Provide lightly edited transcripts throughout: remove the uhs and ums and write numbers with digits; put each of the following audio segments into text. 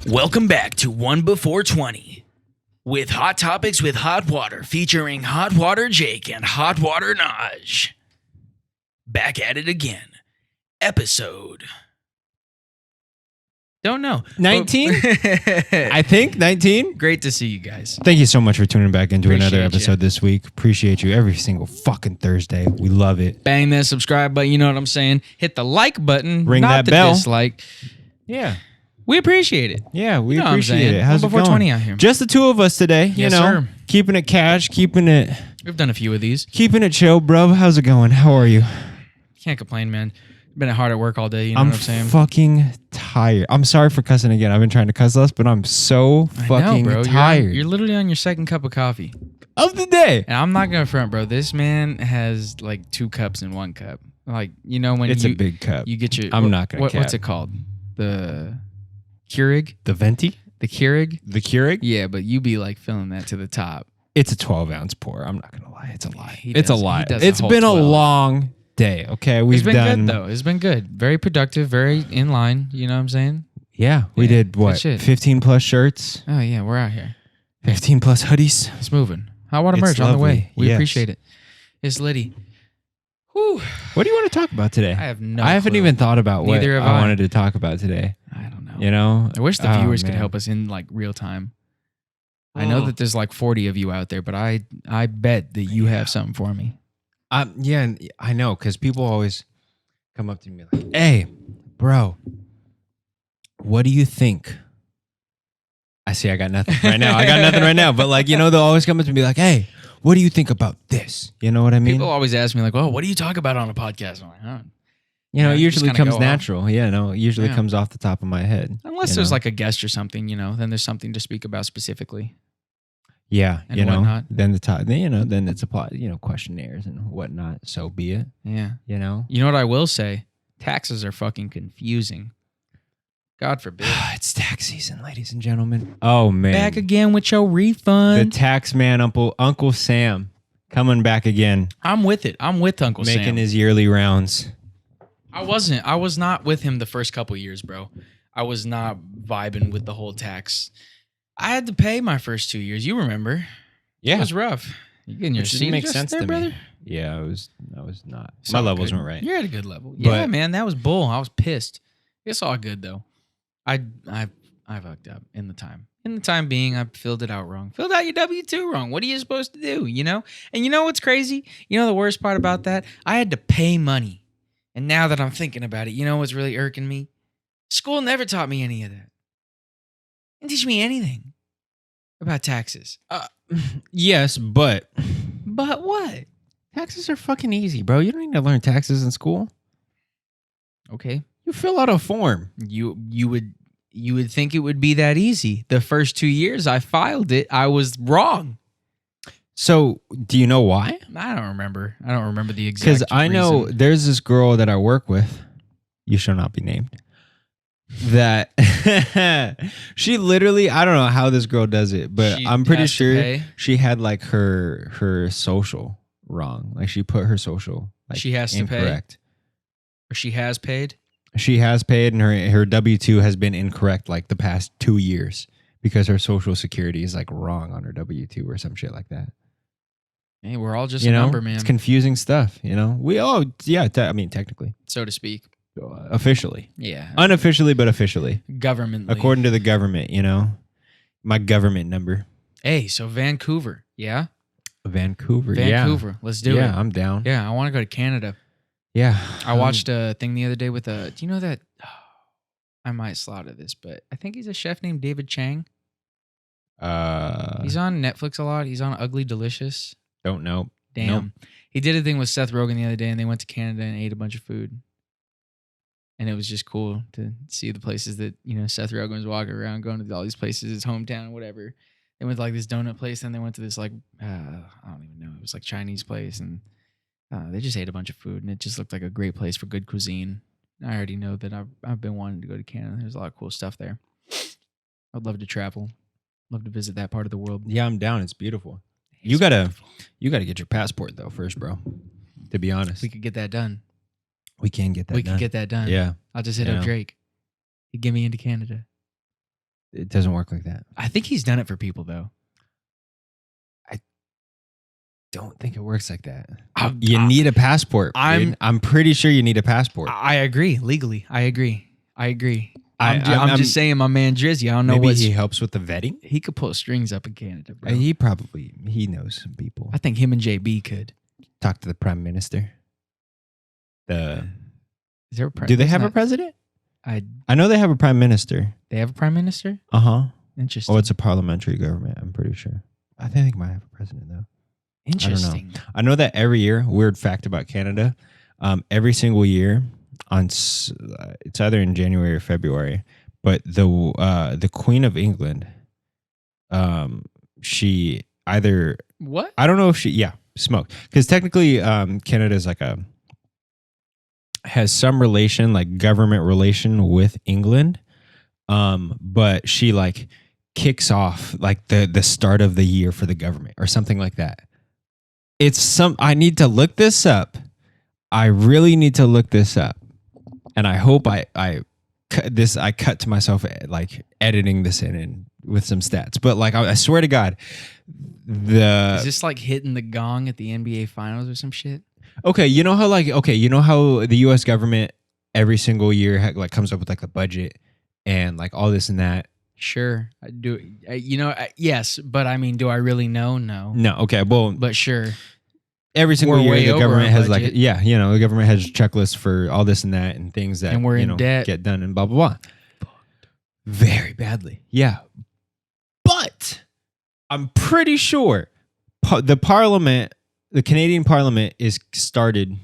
Welcome back to OneBefore20 with Hot Topics with Hot Water, featuring Hot Water Jake and Hot Water Naj. Back at it again. Episode. Don't know. 19? I think 19. Great to see you guys. Thank you so much for tuning back into Appreciate another episode you. this week. Appreciate you every single fucking Thursday. We love it. Bang that subscribe button, you know what I'm saying? Hit the like button, Ring not that the bell. dislike. Yeah. We appreciate it. Yeah, we You know what I'm appreciate saying. it. How's it going? OneBefore20 out here. Just the two of us today. You Yes, know, sir. keeping it cash, keeping it We've done a few of these. chill, bro. How's it going? How are you? Can't complain, man. Been hard at work all day, you know I'm what I'm saying? fucking tired. I'm sorry for cussing again. I've been trying to cuss less, but I'm so fucking bro. tired You're literally on your second cup of coffee. of the day. And I'm not going to front, bro. This man has like 2 cups in 1 cup. Like, you know, when It's you a big cup. you get your... I'm not gonna What's cap. it called? The Keurig? The venti? The Keurig? The Keurig? Yeah, but you be like filling that to the top. It's a 12-ounce pour. I'm not gonna lie. It's a lot. He It's a does- he lot. does It's whole been 12. a long day. Okay, It's we've been done. good, though. It's been good. Very productive, very in line. You know what I'm saying? Yeah, we Yeah, did good what? shit. 15 plus shirts, Oh, yeah, we're out here. 15 plus hoodies. It's moving. Hot Water It's merch on the way. lovely. We Yes. appreciate it. It's Liddy. Whew. What do you want to talk about today? I have no I haven't clue. even thought about what Neither have I I. wanted to talk about today. I don't know. You know, I wish the Oh, viewers could man. help us in like real time. I know Oh. that there's like 40 of you out there, but I bet that you have something for me. Yeah, and I know because people always come up to me like, "Hey, bro, what do you think?" I see. I got nothing right now. I got nothing right now. But like, you know, they'll always come up to me like, "Hey, what do you think about this?" You know what I mean? People always ask me like, "Oh, what do you talk about on a podcast?" I'm like, huh. You know, Yeah, it you just usually kinda comes go off. natural. Yeah, no, it usually Yeah. comes off the top of my head. Unless you there's know? like a guest or something, you know, then there's something to speak about specifically. Yeah, and you know, whatnot. then the top, then, you know, then it's applied, you know, questionnaires and whatnot. So be it. Yeah. You know, You know what I will say? Taxes are fucking confusing. God forbid. it's tax season, ladies and gentlemen. Oh man, Back again with your the refund. tax man, Uncle Sam, coming back again, I'm with it. I'm with Uncle making Sam. his yearly rounds. I was not with him the first couple years, bro. I was not vibing with the whole tax. I had to pay my first 2 years. You remember? It Yeah, was rough. You getting your which seat didn't make adjusted sense there, to brother? me. Yeah, I was not. It's My all levels good. weren't right. You're at a good level. Yeah, But- man, that was bull. I was pissed. It's all good though. I fucked up in the time. In the time being, I filled it out wrong. Filled out your W-2 wrong. What are you supposed to do? You know? And you know what's crazy? You know the worst part about that? I had to pay money. And now that I'm thinking about it, you know what's really irking me? School never taught me any of that. Didn't teach me anything about taxes. Yes, but But what? taxes are fucking easy, bro. You don't need to learn taxes in school. Okay. You fill out a form. You would think it would be that easy. The first 2 years I filed it, I was wrong. So, do you know why? I don't remember. I don't remember the exact Because I know reason. there's this girl that I work with. You shall not be named. That she literally, I don't know how this girl does it, but She I'm pretty has to sure pay. she had like her social wrong. Like she put her social like She has to pay? incorrect. Or she has paid. She has paid, and her W-2 has been incorrect like the past 2 years because her social security is like wrong on her W-2 or some shit like that. Hey, we're all just You a know, number, man, it's confusing stuff. You know, I mean, technically, so to speak. officially, Yeah. unofficially, but officially, Government. according to the government. You know, my government number, Hey, so Vancouver. Yeah. Vancouver. Vancouver. Let's do yeah, it. I'm down. Yeah, I want to go to Canada. Yeah, I watched a thing the other day with do you know that? I might slaughter this, but I think he's a chef named David Chang. He's on Netflix a lot. He's on Ugly Delicious. don't know. Damn. Nope. He did a thing with Seth Rogen the other day, and they went to Canada and ate a bunch of food. And it was just cool to see the places that, you know, Seth Rogen was walking around, going to all these places, his hometown, whatever. They went to like this donut place, and they went to this like, I don't even know. It was like Chinese place, and they just ate a bunch of food, and it just looked like a great place for good cuisine. I already know that I've been wanting to go to Canada. There's a lot of cool stuff there. I'd love to travel. Love to visit that part of the world. Yeah, I'm down. It's beautiful. It's You gotta beautiful. get your passport though first, bro. To be honest, We could get that done. we can get that. We done. could get that done. Yeah. I'll just hit Yeah. up Drake. He'd get me into Canada. It doesn't work like that. I think he's done it for people though. Don't think it works like that. I need a passport. I'm pretty sure you need a passport. I agree. Legally, I agree. I'm I'm just saying, my man Drizzy. I don't know maybe what he helps with the vetting. he could pull strings up in Canada, bro. He knows some people. I think him and JB could Talk to the prime minister. Is there Do they have a president? I know they have a prime minister. They have a prime minister. Interesting. Oh, it's a parliamentary government. I'm pretty sure. I think they might have a president though. Interesting. I know that every year. Weird fact about Canada. Every single year it's either in January or February, but the Queen of England, she either What? I don't know if she smoked, because technically Canada is like has some relation, like government relation with England, but she like kicks off like the start of the year for the government or something like that. I need to look this up. I really need to look this up. And I hope I cut to myself like editing this in with some stats. But like I swear to God, is this like hitting the gong at the NBA finals or some shit? Okay, you know how the US government every single year like comes up with like the budget and like all this and that. Sure, I do. Yes, but I mean, do I really know? No. No. Okay. Well, But sure. Every single We're way year, the over government our has like, budget. the government has checklists for all this and that and things that And we're in debt. get done and blah, blah, blah. Very badly. Yeah. But I'm pretty sure the Canadian Parliament is started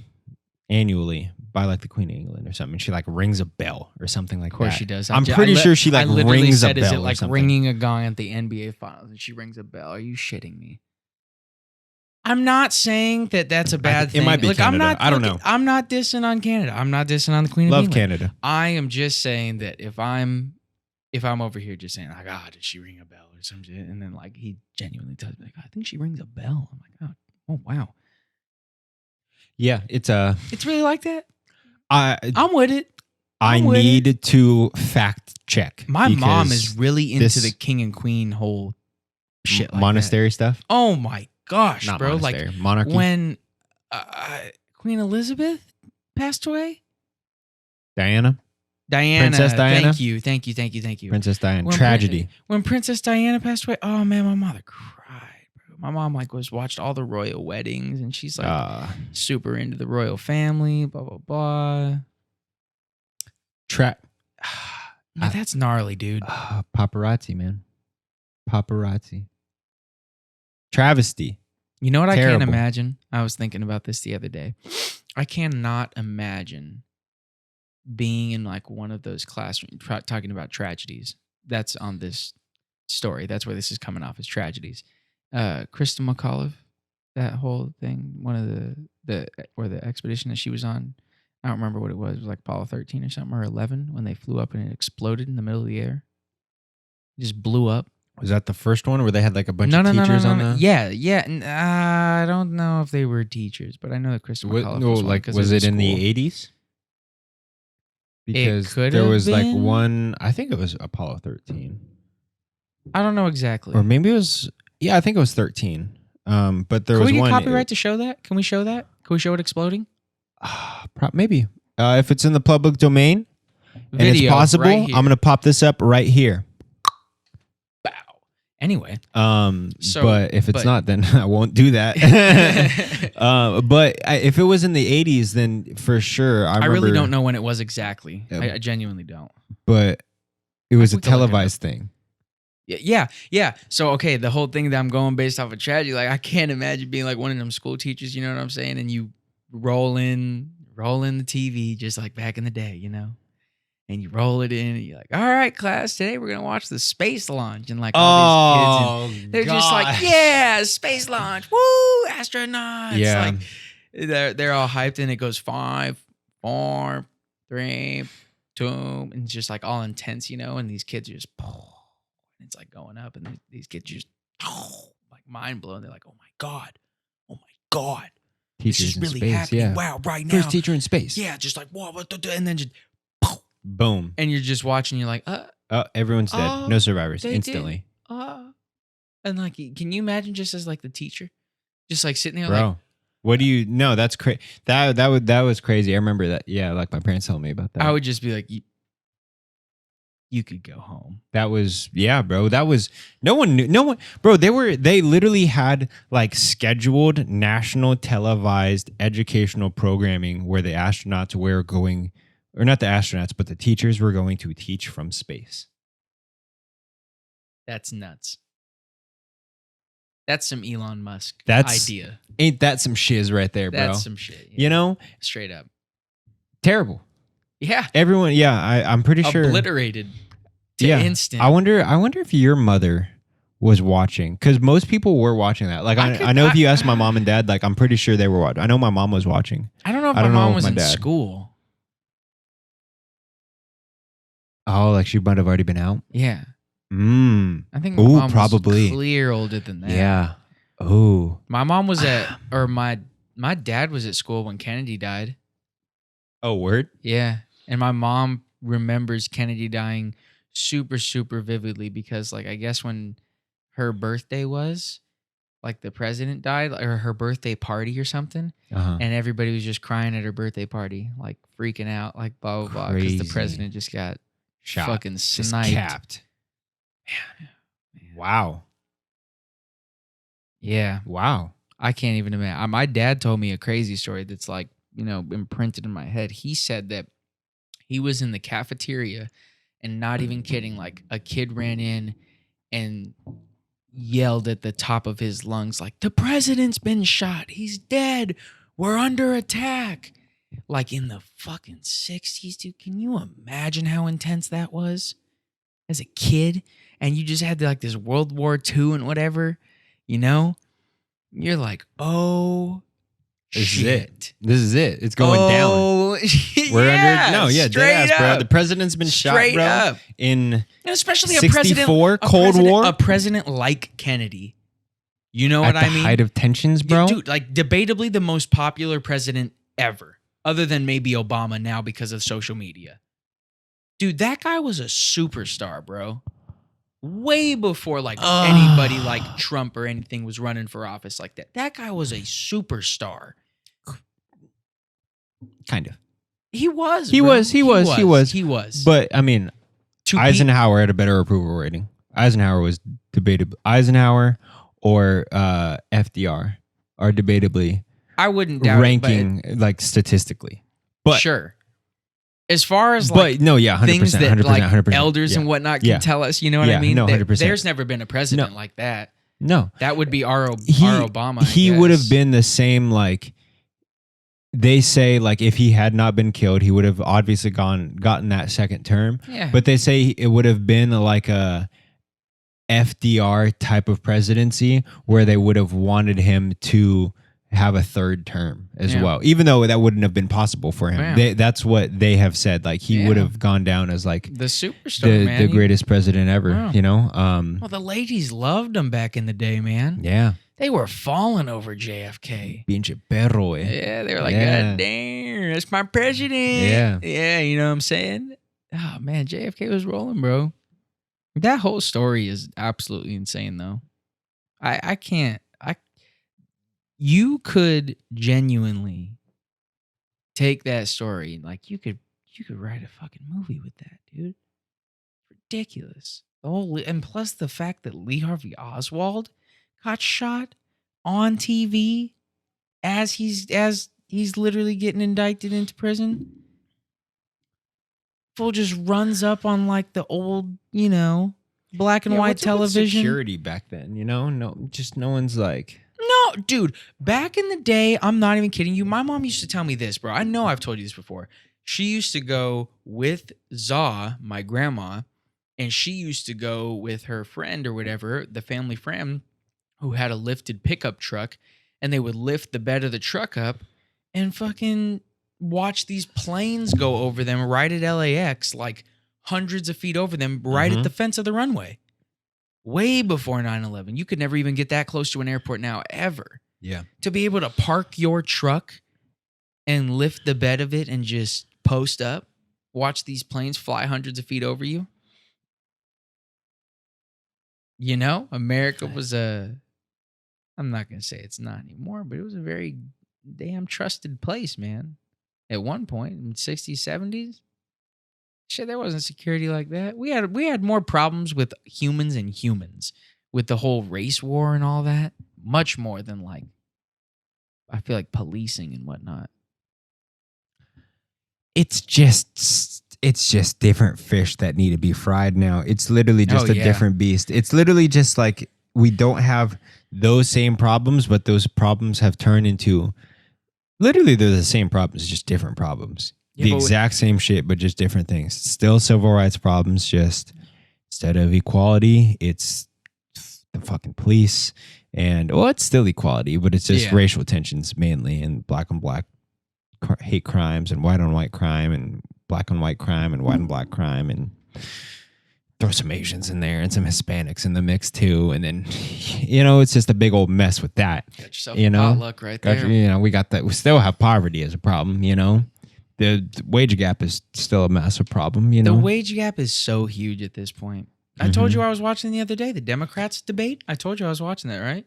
annually by like the Queen of England or something. She like rings a bell or something like that. Of course she does. I'm pretty sure she like rings a bell Is it or like something. ringing a gong at the NBA finals and she rings a bell? Are you shitting me? I'm not saying that that's a bad thing. It might be Canada. I don't know. I'm not dissing on Canada. I'm not dissing on the Queen of Love England. Canada. I am just saying that if I'm over here just saying like, did she ring a bell or some shit? And then like he genuinely tells me like, I think she rings a bell. I'm like, oh wow. Yeah, it's really like that. I'm with it. I need to fact check. My mom is really into the king and queen whole shit like monastery that. stuff. Oh my gosh, Not bro! monastery, Like monarchy. when Queen Elizabeth passed away. Diana. Princess Diana. Thank you. Princess Diana. Tragedy. When Princess Diana passed away, oh man, my mother cried, bro. My mom like watched all the royal weddings, and she's like super into the royal family. Blah blah blah. That's gnarly, dude. Paparazzi, man. Paparazzi. Travesty. You know what Terrible. I can't imagine? I was thinking about this the other day. I cannot imagine being in like one of those classrooms talking about tragedies. That's on this story. That's where this is coming off as tragedies. Krista McAuliffe, that whole thing, one of the expedition that she was on, I don't remember what it was. It was like Apollo 13 or something, or 11, when they flew up and it exploded in the middle of the air. It just blew up. Was that the first one where they had like a bunch of teachers on the? Yeah. I don't know if they were teachers, but I know that Krista McAuliffe was one, like, was it in the 80s? Because there was like one, I think it was Apollo 13. I don't know exactly. Or maybe it was, I think it was 13. But there was one. Can we get copyright to show that? Can we show that? Can we show it exploding? Maybe. If it's in the public domain and it's possible, right I'm going to pop this up right here. Wow. Anyway. But if it's not, then I won't do that. But if it was in the 80s, then for sure. I really don't know when it was exactly. Yeah. I genuinely don't. But it was a televised thing. Yeah. So, okay, the whole thing that I'm going based off of tragedy, like I can't imagine being like one of them school teachers, you know what I'm saying? And you roll in the TV just like back in the day, you know? And you roll it in and you're like, all right, class, today we're going to watch the space launch. And like all these kids, and they're just like, yeah, space launch. Woo, astronauts. Yeah. Like they're all hyped and it goes 5, 4, 3, 2. And it's just like all intense, you know? And these kids are just, it's like going up and these kids just like mind blown. They're like, oh my God. Teachers this is really space, happening. yeah. Wow, right now. First teacher in space. Yeah, just like, whoa, and then just Boom. and you're just watching, you're like, Oh, everyone's dead. Oh, No survivors. they Instantly. And like, can you imagine just as like the teacher, just like sitting there, Bro. like, What do you? No, that's crazy. That was crazy. I remember that. Yeah, like my parents told me about that. I would just be like, you could go home. That was bro. That was no one knew. No one, bro. They literally had like scheduled national televised educational programming where the astronauts were going, or not the astronauts, but the teachers were going to teach from space. That's nuts. That's some Elon Musk idea. Ain't that some shiz right there, bro? That's some shit. Yeah. You know, Straight up. terrible. Yeah. Everyone. Yeah, I'm pretty sure. Obliterated. To instant. I wonder if your mother was watching, because most people were watching that. Like I know if you ask my mom and dad, like I'm pretty sure they were watching. I know my mom was watching. I don't know if my mom was in school. Oh, like she might have already been out. Yeah. I think my mom probably was clear older than that. Yeah. Oh. My mom was or my dad was at school when Kennedy died. Oh, word? Yeah. And my mom remembers Kennedy dying super, super vividly because, like, I guess when her birthday was, like, the president died, or her birthday party or something, and everybody was just crying at her birthday party, like, freaking out, like, blah, blah, blah, because the president just got shot, fucking sniped. Just capped. Man. Wow. Yeah. Wow. I can't even imagine. My dad told me a crazy story that's, like, imprinted in my head. He said that he was in the cafeteria, and not even kidding, like a kid ran in and yelled at the top of his lungs, like, the president's been shot. He's dead. We're under attack. Like in the fucking 60s, dude. Can you imagine how intense that was as a kid? And you just had like this World War II and whatever, You're like, oh, shit. This is it. It's going down. We're under dead ass, bro. The president's been shot, bro. And especially 64 Cold War. A president like Kennedy. You know what I mean? At the height of tensions, bro. Dude, like debatably the most popular president ever, other than maybe Obama now because of social media. Dude, that guy was a superstar, bro. Way before like anybody like Trump or anything was running for office like that. That guy was a superstar. Kind of. He was. He was. But I mean, Eisenhower had a better approval rating. Eisenhower was debatable. Eisenhower or FDR are debatably, I wouldn't doubt ranking like statistically. But sure. As far as like, but no, yeah, 100%, things that 100%, like 100%, elders and whatnot can tell us, you know what I mean? No, 100%. There's never been a president like that. No, that would be our Obama. He would have been the same. Like they say, like if he had not been killed, he would have obviously gotten that second term. Yeah. But they say it would have been like a FDR type of presidency where they would have wanted him to have a third term as well, even though that wouldn't have been possible for him. That's what they have said. Like he would have gone down as like the superstar, the greatest president ever. Well, the ladies loved him back in the day, man. Yeah, they were falling over JFK. Pinche perro, eh? Yeah, they were like, God damn, that's my president. Yeah, you know what I'm saying? Oh man, JFK was rolling, bro. That whole story is absolutely insane, though. I can't. You could genuinely take that story, like you could write a fucking movie with that, dude. Ridiculous. And plus the fact that Lee Harvey Oswald got shot on TV as he's literally getting indicted into prison. Fool just runs up on like the old, black and white television. Security back then, no one's like. No, dude, back in the day, I'm not even kidding you. My mom used to tell me this, bro. I know I've told you this before. She used to go with Za, my grandma, and she used to go with her friend or whatever, the family friend, who had a lifted pickup truck, and they would lift the bed of the truck up and fucking watch these planes go over them right at LAX, like hundreds of feet over them, right at the fence of the runway. Way before 9/11. You could never even get that close to an airport now, ever. Yeah. To be able to park your truck and lift the bed of it and just post up, watch these planes fly hundreds of feet over you. You know, America Right. was I'm not going to say it's not anymore, but it was a very damn trusted place, man. At one point in the 60s, 70s, shit, there wasn't security like that. We had more problems with humans and humans with the whole race war and all that. Much more than like I feel like policing and whatnot. It's just different fish that need to be fried now. It's literally just Oh, a yeah. different beast. It's literally just like we don't have those same problems, but those problems have turned into literally they're the same problems, just different problems. Yeah, The but exact same shit, but just different things. Still civil rights problems, just instead of equality, it's the fucking police. And well, it's still equality, but it's just Yeah. racial tensions mainly, and black on black hate crimes and white on white crime and black on white crime and white on black crime, and throw some Asians in there and some Hispanics in the mix too. And then, it's just a big old mess with that. got yourself You a know? potluck right there. We got that. We still have poverty as a problem, The wage gap is still a massive problem, The wage gap is so huge at this point. I told Mhm. you I was watching the other day, the Democrats debate. I told you I was watching that, right?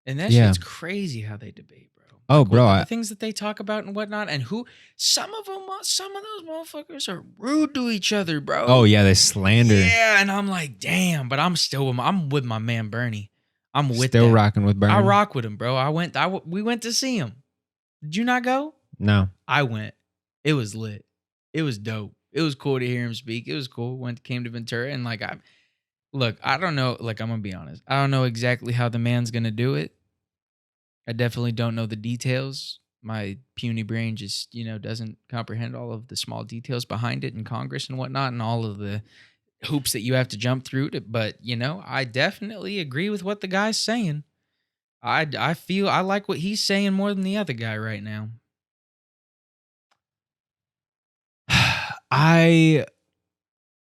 And that Yeah. shit's crazy how they debate, bro. Oh, Like, bro, the things that they talk about and whatnot, and some of those motherfuckers are rude to each other, bro. Oh yeah, they slander. Yeah, and I'm like, damn, but I'm with my man Bernie. I'm with Still that. rocking with Bernie. I rock with him, bro. We went to see him. Did you not go? No. I went. It was lit. It was dope. It was cool to hear him speak. It was cool. Came to Ventura and like I don't know. Like I'm gonna be honest. I don't know exactly how the man's gonna do it. I definitely don't know the details. My puny brain just doesn't comprehend all of the small details behind it in Congress and whatnot, and all of the hoops that you have to jump through to. But I definitely agree with what the guy's saying. I feel I like what he's saying more than the other guy right now. I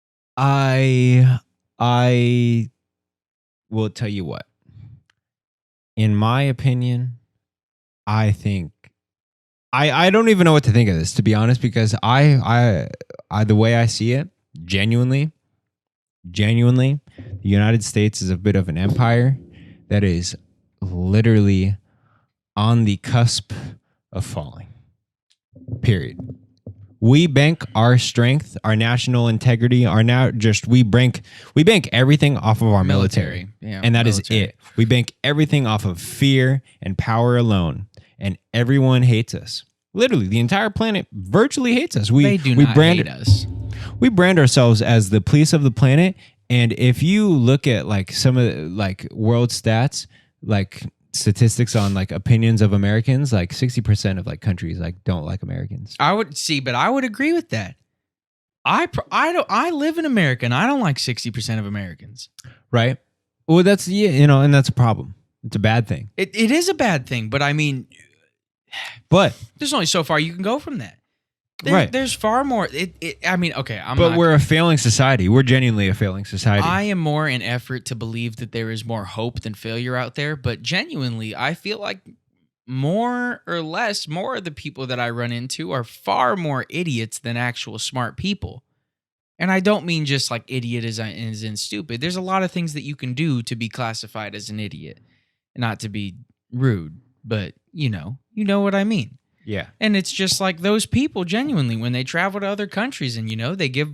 I will tell you what. In my opinion, I think I don't even know what to think of this, to be honest, because I the way I see it, genuinely, the United States is a bit of an empire that is literally on the cusp of falling. Period. We bank our strength, our national integrity, we bank everything off of our military. Yeah, And that military. is it. We bank everything off of fear and power alone. And everyone hates us. Literally, the entire planet virtually hates us. They do not hate us. We brand ourselves as the police of the planet. And if you look at like some of the, like world stats, like statistics on like opinions of Americans, like 60% of like countries like don't like Americans. I would agree with that. I live in America and I don't like 60% of Americans. Right? Well, that's and that's a problem. It's a bad thing. It is a bad thing, but I mean, But there's only so far you can go from that. Right. There's far more. I mean, okay, we're a failing society. We're genuinely a failing society. I am more in effort to believe that there is more hope than failure out there, but genuinely, I feel like more or less, more of the people that I run into are far more idiots than actual smart people. And I don't mean just like idiot as in stupid. There's a lot of things that you can do to be classified as an idiot. Not to be rude, but you know what I mean. Yeah. And it's just like those people genuinely, when they travel to other countries and, they give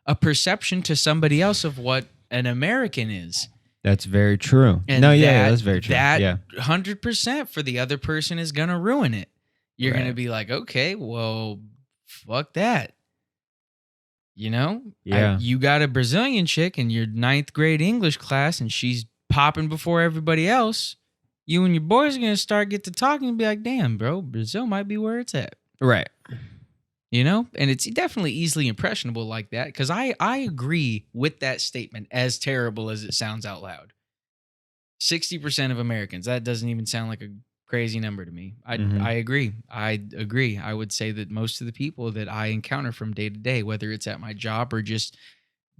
a perception to somebody else of what an American is. That's very true. And that's very true. That yeah. 100% for the other person is going to ruin it. You're Right. going to be like, okay, well, fuck that. Yeah. You got a Brazilian chick in your 9th grade English class and she's popping before everybody else. You and your boys are going to get to talking and be like, damn, bro, Brazil might be where it's at. Right. And it's definitely easily impressionable like that because I agree with that statement, as terrible as it sounds out loud. 60% of Americans, that doesn't even sound like a crazy number to me. I agree. I would say that most of the people that I encounter from day to day, whether it's at my job or just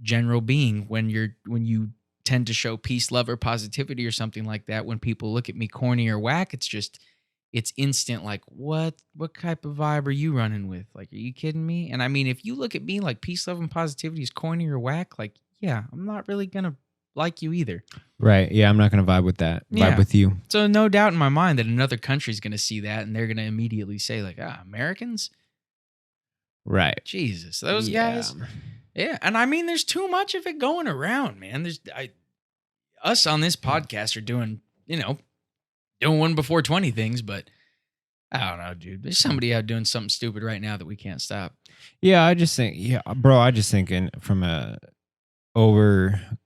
general being, when you tend to show peace, love, or positivity or something like that, when people look at me corny or whack, it's instant like, what type of vibe are you running with? Like, are you kidding me? And I mean, if you look at me like peace, love, and positivity is corny or whack, like, yeah, I'm not really gonna like you either. Right. Yeah, I'm not going to vibe with that. Yeah. Vibe with you. So no doubt in my mind that another country's going to see that and they're going to immediately say like, Americans? Right. Jesus, those guys. Yeah. And I mean, there's too much of it going around, man. Us on this podcast are doing, doing 1Before20 things, but I don't know, dude. There's somebody out doing something stupid right now that we can't stop. Yeah, I just think, from a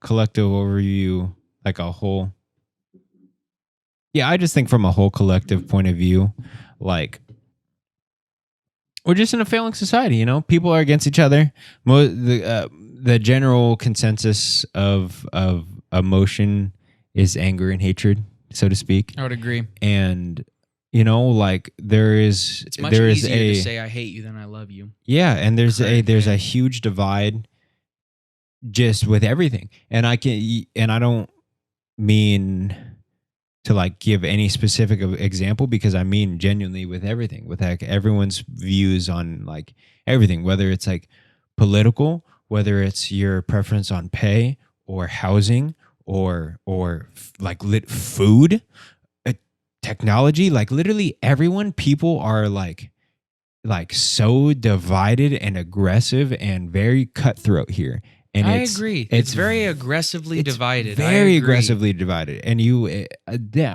collective overview, like a whole. Yeah, I just think from a whole collective point of view, like we're just in a failing society. People are against each other. The general consensus of emotion is anger and hatred, so to speak. I would agree. And like it's much easier to say I hate you than I love you. Yeah, and there's a huge divide just with everything. And I don't mean to like give any specific example, because I mean genuinely with everything, with like everyone's views on like everything, whether it's like political, whether it's your preference on pay or housing or like food, technology, like literally people are like so divided and aggressive and very cutthroat here. And I agree. It's very aggressively divided. Very aggressively divided. And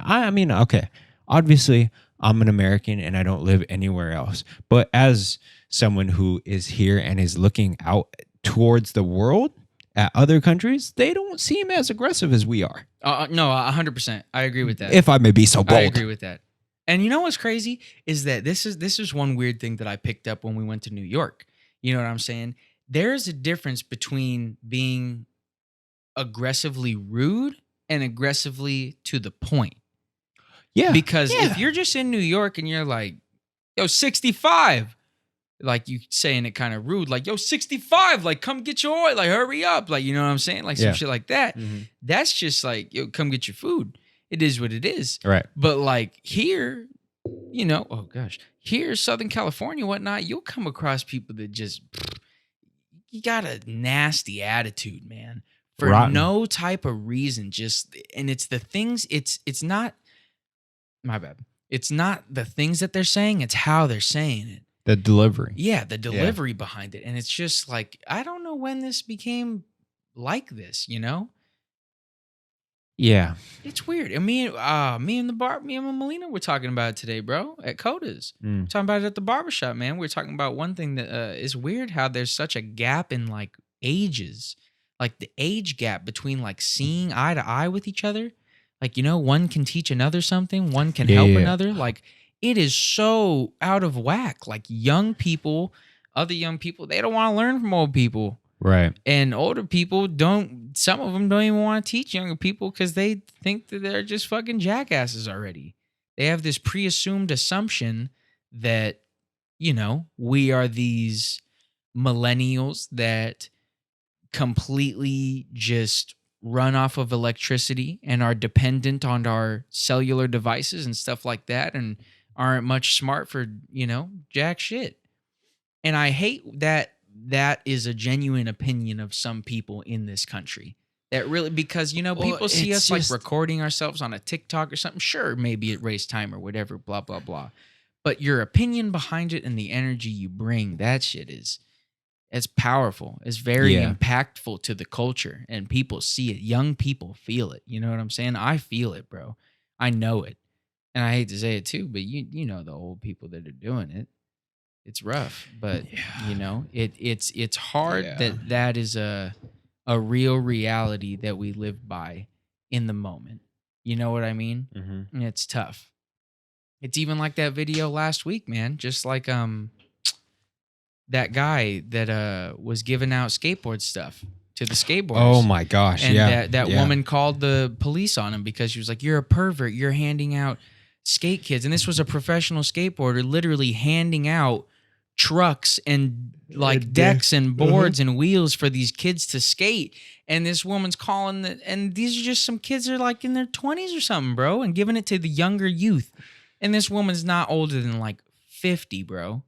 I mean, okay, obviously I'm an American and I don't live anywhere else. But as someone who is here and is looking out towards the world at other countries, they don't seem as aggressive as we are. No, 100%. I agree with that. If I may be so bold. I agree with that. And you know what's crazy is that this is one weird thing that I picked up when we went to New York. You know what I'm saying? There's a difference between being aggressively rude and aggressively to the point. Yeah. Because if you're just in New York and you're like, yo, 65, like you saying it kind of rude, like, yo, 65, like, come get your oil, like, hurry up. Like, you know what I'm saying? Like some shit like that. Mm-hmm. That's just like, yo, come get your food. It is what it is. Right. But like here, here, Southern California, whatnot, you'll come across people that just... You got a nasty attitude, man, for Rotten. No type of reason. And it's the things. It's not. My bad. It's not the things that they're saying. It's how they're saying it. The delivery. Yeah, the delivery behind it, and it's just like I don't know when this became like this. Yeah, it's weird. And me and Melina were talking about it today, bro, at Coda's. Talking about it at the barbershop, man. We were talking about one thing that is weird, how there's such a gap in like ages, like the age gap between like seeing eye to eye with each other. Like, one can teach another something, one can help another. Like, it is so out of whack. Like other young people, they don't want to learn from old people. Right. And older people some of them don't even want to teach younger people because they think that they're just fucking jackasses already. They have this pre-assumed assumption that, we are these millennials that completely just run off of electricity and are dependent on our cellular devices and stuff like that and aren't much smart for, jack shit. And I hate that is a genuine opinion of some people in this country. That really, because, people see us like recording ourselves on a TikTok or something. Sure, maybe it race time or whatever, blah, blah, blah. But your opinion behind it and the energy you bring, that shit it's powerful. It's very impactful to the culture, and people see it. Young people feel it. You know what I'm saying? I feel it, bro. I know it. And I hate to say it too, but you know the old people that are doing it. It's rough, but it's hard that is a real reality that we live by in the moment. You know what I mean? Mm-hmm. And it's tough. It's even like that video last week, man. Just like that guy that was giving out skateboard stuff to the skateboarders. Oh my gosh! And that woman called the police on him because she was like, "You're a pervert. You're handing out skate kids." And this was a professional skateboarder, literally handing out trucks and like decks and boards and wheels for these kids to skate. And this woman's calling and these are just some kids that are like in their 20s or something, bro, and giving it to the younger youth. And this woman's not older than like 50, bro.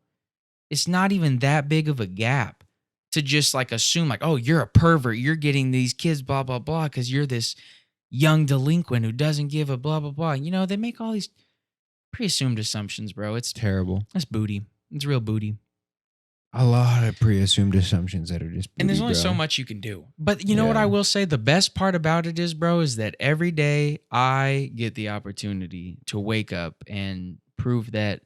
It's not even that big of a gap. to just like assume like, oh, you're a pervert. You're getting these kids, blah, blah, blah, because you're this young delinquent who doesn't give a blah, blah, blah. You know, they make all these pre-assumed assumptions, bro. It's Terrible. That's booty. It's real booty. A lot of pre-assumed assumptions that are just booty, And there's only bro. so much you can do. But you know what I will say? The best part about it is, bro, is that every day I get the opportunity to wake up and prove that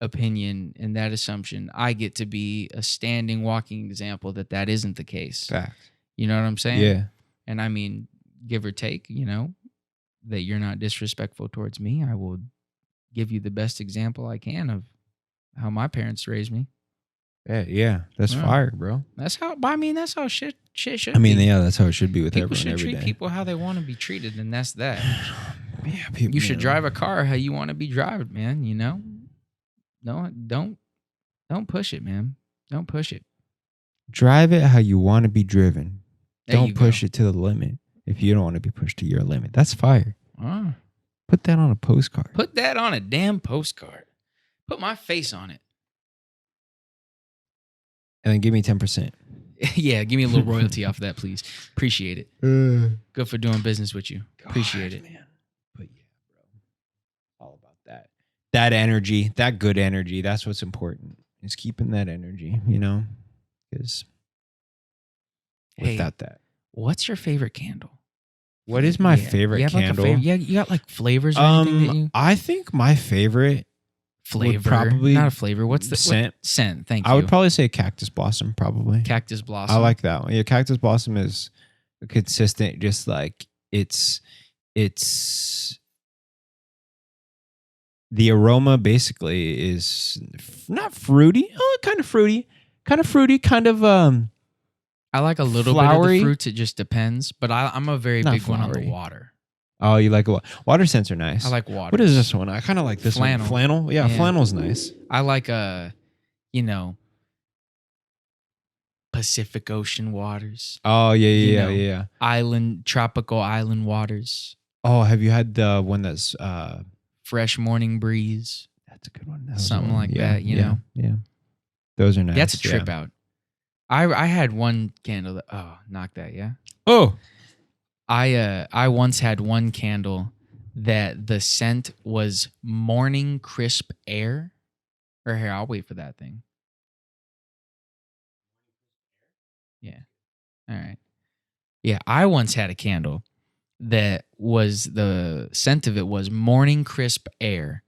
opinion and that assumption. I get to be a standing, walking example that isn't the case. Fact. You know what I'm saying? Yeah. And I mean, give or take, you know, that you're not disrespectful towards me. I will give you the best example I can of how my parents raised me. Yeah. That's fire, bro. That's how. I mean, that's how shit should. I mean, be. yeah, that's how it should be with People everyone should every treat day. people how they want to be treated, and that's that. Yeah, people. You should drive a car how you want to be driven, man. You know, no, don't push it, man. Don't push it. Drive it how you want to be driven. There you Don't push go. it to the limit if you don't want to be pushed to your limit. That's fire. Ah, Put that on a postcard. put that on a damn postcard. Put my face on it. And then give me 10%. Yeah, give me a little royalty off of that, please. Appreciate it. Good for doing business with you. Appreciate it. Man. But yeah, bro. All about that. That energy, that good energy, that's what's important. Is keeping that energy, you know? Because without that. What's your favorite candle? What is my Yeah. favorite You have like a candle? yeah, you got like flavors or anything that you I think my favorite flavor? probably Not a flavor. What's the scent. Scent. Thank you. I would probably say cactus blossom, probably. Cactus blossom. I like that one. Yeah, cactus blossom is consistent, just like it's the aroma basically is not fruity. Oh, kind of fruity. Kind of I like a little bit of flowery. the fruits. It just depends. But I'm a very Not big one on the flowery. water. Oh, you like water scents are nice. I like water. What is this one? I kind of like this Flannel. one. Flannel. Yeah, Yeah. flannel's nice. I like Pacific Ocean waters, Oh, You know. yeah. tropical island waters, Oh, have you had the one that's fresh morning breeze. that's a good one. That was Something one. like Yeah, that, you yeah, know? Yeah. Those are nice. That's a trip yeah. out. I had one candle that knock that, yeah. Oh. I once had one candle that the scent was morning crisp air. Or here, I'll wait for that thing. Yeah. All right. Yeah, I once had a candle that was the scent of it was morning crisp air.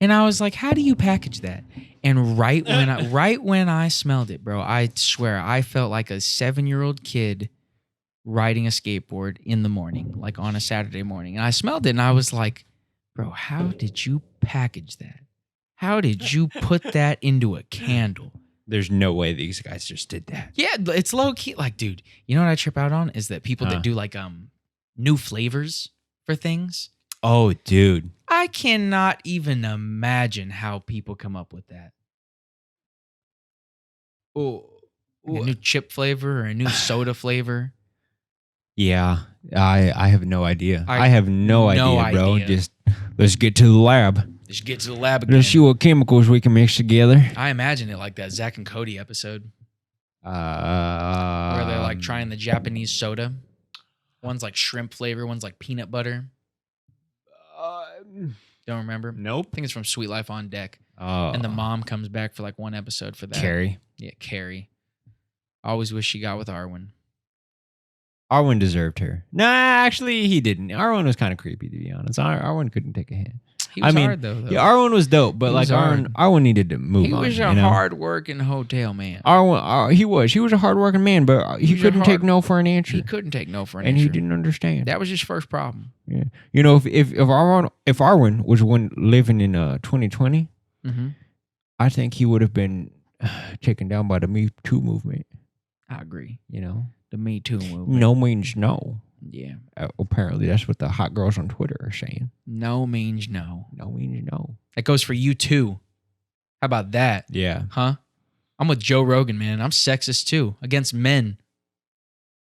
And I was like, how do you package that? And right when I smelled it, bro, I swear I felt like a 7-year-old kid riding a skateboard in the morning, like on a Saturday morning. And I smelled it and I was like, bro, how did you package that? How did you put that into a candle? There's no way these guys just did that. Yeah, it's low key. Like, dude, you know what I trip out on is that people Huh. that do like new flavors for things. Oh, dude. I cannot even imagine how people come up with that. Oh. Like a new chip flavor or a new soda flavor. Yeah, I have no idea. I- I have no idea, bro. idea. Just let's get to the lab. Just get to the lab again. Let's see what chemicals we can mix together. I imagine it like that Zach and Cody episode Where where they're like trying the Japanese soda. One's like shrimp flavor, one's like peanut butter. Don't remember. Nope. I think it's from Sweet Life on Deck. Oh, And the mom comes back for like one episode for that. Carrie. Yeah, Carrie. I always wish she got with Arwen. Arwen deserved her. Nah, actually, he didn't. Arwen was kind of creepy, to be honest. Arwen couldn't take a hint. He was I mean, hard though. Yeah, Arwen was dope, but He like was hard. Arwen needed to move He on. was you a know? hard-working hotel man. He was a hardworking man, but he was a couldn't take hard- no for an answer, He couldn't take no for an and he answer. didn't understand. That was his first problem. Yeah, you know, if Arwen was one living in 2020, Mm-hmm. I think he would have been taken down by the Me Too movement. I agree. You know, The Me Too movement. no means no. Yeah. Apparently, that's what the hot girls on Twitter are saying. No means no. No means no. That goes for you too. How about that? Yeah. Huh? I'm with Joe Rogan, man. I'm sexist too. Against men.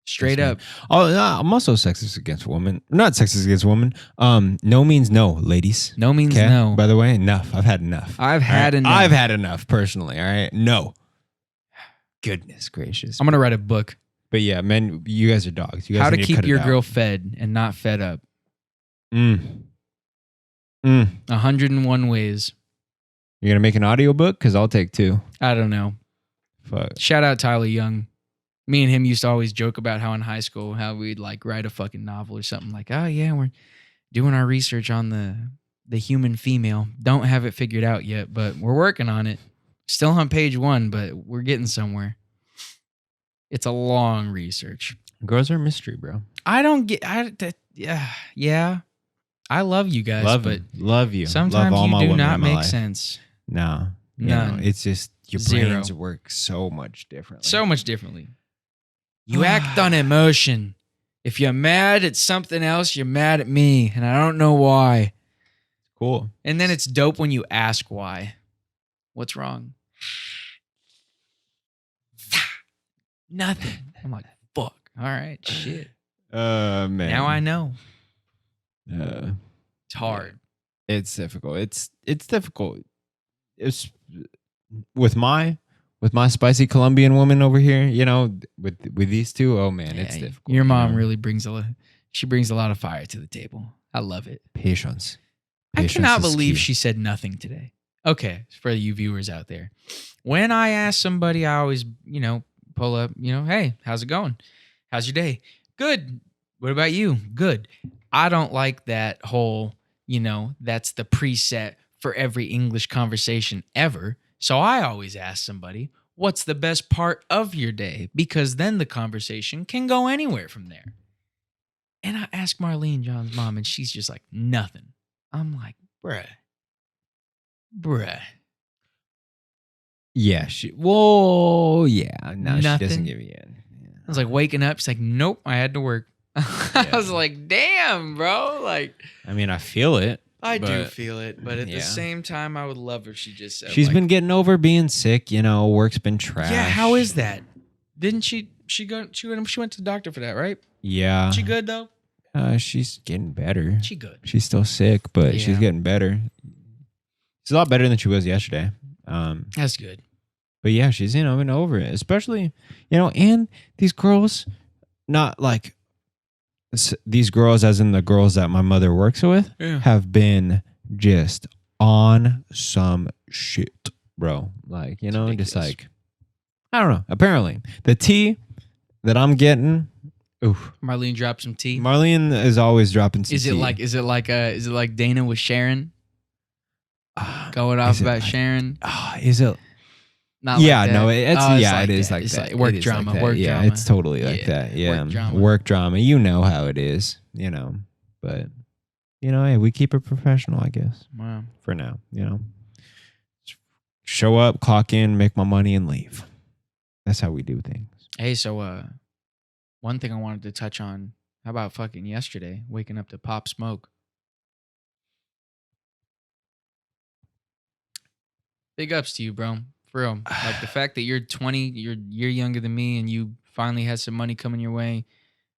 Straight Yes, up. Oh, I'm also sexist against women. Not sexist against women. No means no, ladies. No means 'Kay? no. By the way, enough. I've had enough. I've had All right? enough. I've had enough personally. All right. No. Goodness gracious. I'm gonna write a book. But yeah, men, you guys are dogs. You guys How to need keep cut it your out. girl fed and not fed up. Mm. 101 ways. You're gonna make an audiobook? Because I'll take 2. I don't know. Fuck. Shout out Tyler Young. Me and him used to always joke about how in high school, how we'd like write a fucking novel or something like, oh yeah, we're doing our research on the human female. Don't have it figured out yet, but we're working on it. Still on page 1, but we're getting somewhere. It's a long research. Girls are a mystery, bro. I don't get. Yeah. I love you guys, but love you. sometimes love all you my do women not in my make life. sense. No, None. It's just your Zero. brains work so much differently. So much differently. You act on emotion. If you're mad at something else, you're mad at me, and I don't know why. Cool. And then it's dope when you ask why. What's wrong? Nothing. I'm like, fuck. All right, shit. Man. Now I know. It's hard. It's difficult. It's difficult. It's with my spicy Colombian woman over here. You know, with these two. Oh man, it's difficult. Your mom really brings she brings a lot of fire to the table. I love it. Patience. I cannot is believe key. she said nothing today. Okay, for you viewers out there, when I ask somebody, I always pull up. Hey, how's it going? How's your day? Good. What about you? Good. I don't like that whole, that's the preset for every English conversation ever. So I always ask somebody, what's the best part of your day? Because then the conversation can go anywhere from there. And I ask Marlene, John's mom, and she's just like, nothing. I'm like, bruh. Yeah. Yeah. No, she Nothing. doesn't give you in. Yeah. I was like waking up. She's like, nope, I had to work. I was like, damn, bro. Like, I mean, I feel it. I do but feel it, but at the same time, I would love if she just said, she's been getting over being sick. Work's been trash. yeah. How is that? Didn't she? She went to the doctor for that, right? Yeah. She good though. She's getting better. She good. She's still sick, but she's Yeah. getting better. She's a lot better than she was yesterday. That's good. But yeah, she's been over it. Especially, and these girls, not like these girls, as in the girls that my mother works with, have been just on some shit, bro. Like, just like, I don't know. Apparently, the tea that I'm getting. Oof. Marlene dropped some tea. Marlene is always dropping some Is tea. it like Dana with Sharon? Going off about Sharon? Is it? Not Yeah, like that. no, it's Oh, it is that. like It's that. like work It is drama. like that. Work yeah, drama. it's totally like Yeah, that. Yeah, work drama. Work drama. You know how it is. But hey, we keep it professional, I guess. Wow. For now, show up, clock in, make my money, and leave. That's how we do things. Hey, so one thing I wanted to touch on. How about fucking yesterday, waking up to Pop Smoke? Big ups to you, bro. For real. Like the fact that you're 20, you're younger than me, and you finally had some money coming your way.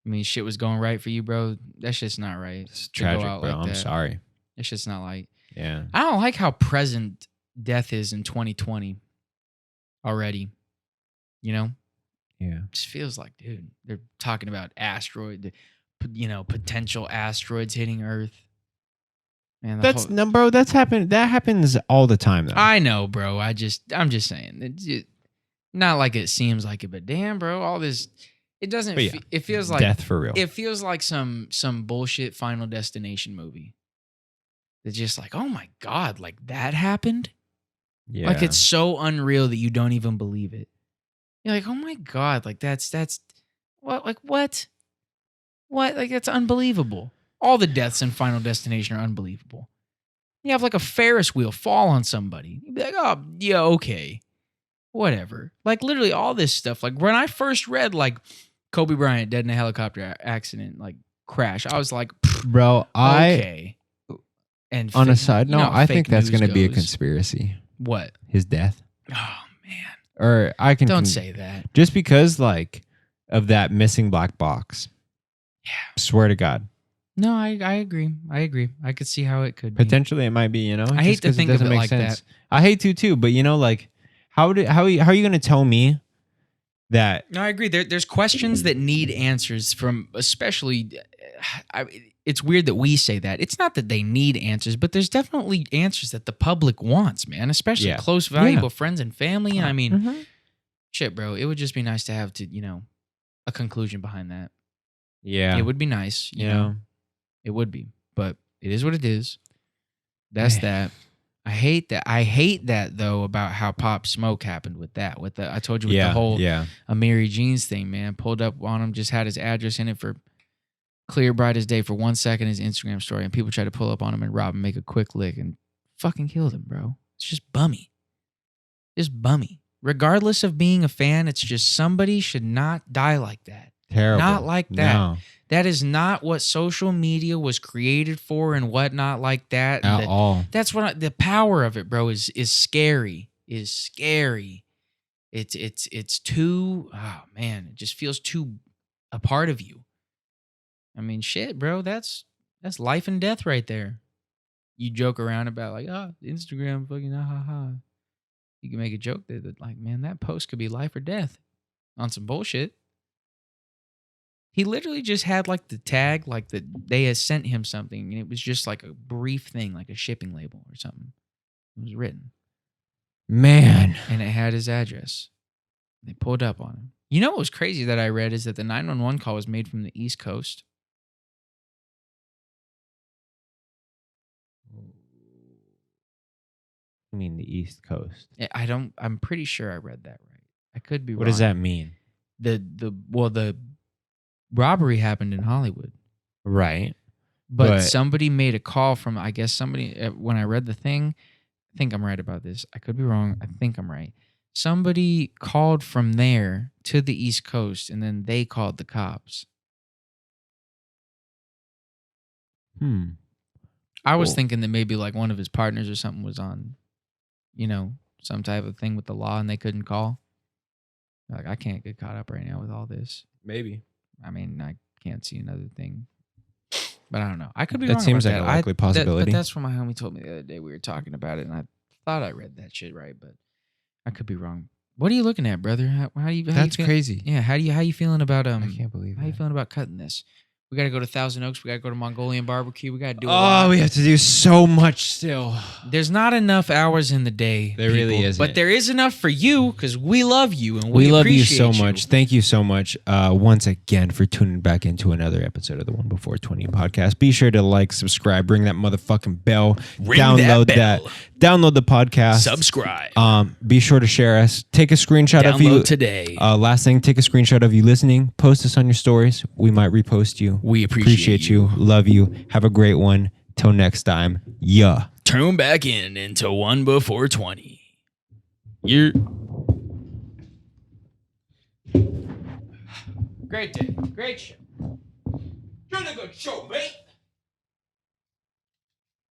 I mean, shit was going right for you, bro. That shit's not right. It's to go tragic, out bro. like I'm that. sorry. That shit's not like. Yeah. I don't like how present death is in 2020 already. Yeah. It just feels like, dude, they're talking about potential asteroids hitting Earth. Man, bro. That's happened. That happens all the time, though. I know, bro. I'm just saying. Not like it seems like it, but damn, bro, all this. It doesn't. But yeah, it feels like death for real. It feels like some bullshit Final Destination movie. It's just like, oh my god, like that happened. Yeah. Like it's so unreal that you don't even believe it. You're like, oh my god, like that's what, like what, like that's unbelievable. All the deaths in Final Destination are unbelievable. You have like a Ferris wheel fall on somebody. You'd be like, oh yeah, okay, whatever. Like literally all this stuff. Like when I first read like Kobe Bryant dead in a helicopter accident, like crash, I was like, bro, okay. And on a side note, I think that's going to be a conspiracy. What? His death. Oh man. Or I can Don't say that. Just because like of that missing black box. Yeah. Swear to God. No, I agree. I could see how it could be. Potentially it might be, I hate to think of it like that. I hate to too, but like how are you going to tell me that. No, I agree. There's questions that need answers from, especially. It's weird that we say that. It's not that they need answers, but there's definitely answers that the public wants, man. Especially close, valuable friends and family. And I mean, shit, bro. It would just be nice to have a conclusion behind that. Yeah, it would be nice. You know, it would be, but it is what it is. That's that. I hate that though about how Pop Smoke happened with that. I told you with the whole Amiri Jeans thing, man. Pulled up on him, just had his address in it for clear bright as day for 1 second, his Instagram story, and people tried to pull up on him and rob him, make a quick lick, and fucking killed him, bro. It's just bummy. Just bummy. Regardless of being a fan, it's just somebody should not die like that. Terrible. Not like that. No. That is not what social media was created for and whatnot like that. At all. That's what the power of it, bro, is scary. Is scary. It's too, oh man, it just feels too a part of you. I mean, shit, bro, that's life and death right there. You joke around about like, Instagram fucking ha ha. You can make a joke that like, man, that post could be life or death on some bullshit. He literally just had like the tag, like that they had sent him something, and it was just like a brief thing, like a shipping label or something. It was written. Man. And it had his address. They pulled up on him. You know what was crazy that I read is that the 911 call was made from the East Coast. I mean the East Coast. I'm pretty sure I read that right. I could be wrong. What does that mean? The robbery happened in Hollywood. Right. But somebody made a call from, I guess somebody, when I read the thing, I think I'm right about this. I could be wrong. I think I'm right. Somebody called from there to the East Coast, and then they called the cops. I was thinking that maybe like one of his partners or something was on, some type of thing with the law and they couldn't call. Like, I can't get caught up right now with all this. Maybe. I mean, I can't see another thing. But I don't know. I could be wrong. That seems like a likely possibility. But that's what my homie told me the other day. We were talking about it, and I thought I read that shit right, but I could be wrong. What are you looking at, brother? How that's crazy. Yeah, how you feeling about I can't believe how you feeling about cutting this? We got to go to Thousand Oaks. We got to go to Mongolian barbecue. We got to do. We have to do so much still. There's not enough hours in the day. There really isn't. But there is enough for you because we love you and we love you appreciate so much. Thank you so much once again for tuning back into another episode of the OneBefore20 Podcast. Be sure to like, subscribe, ring that motherfucking bell, download that. Download the podcast. Subscribe. Be sure to share us. Take a screenshot of you today. Last thing, take a screenshot of you listening. Post us on your stories. We might repost you. We appreciate you. Love you. Have a great one. Till next time. Yeah. Turn back into OneBefore20. You're great day. Great show. You're a good show, mate.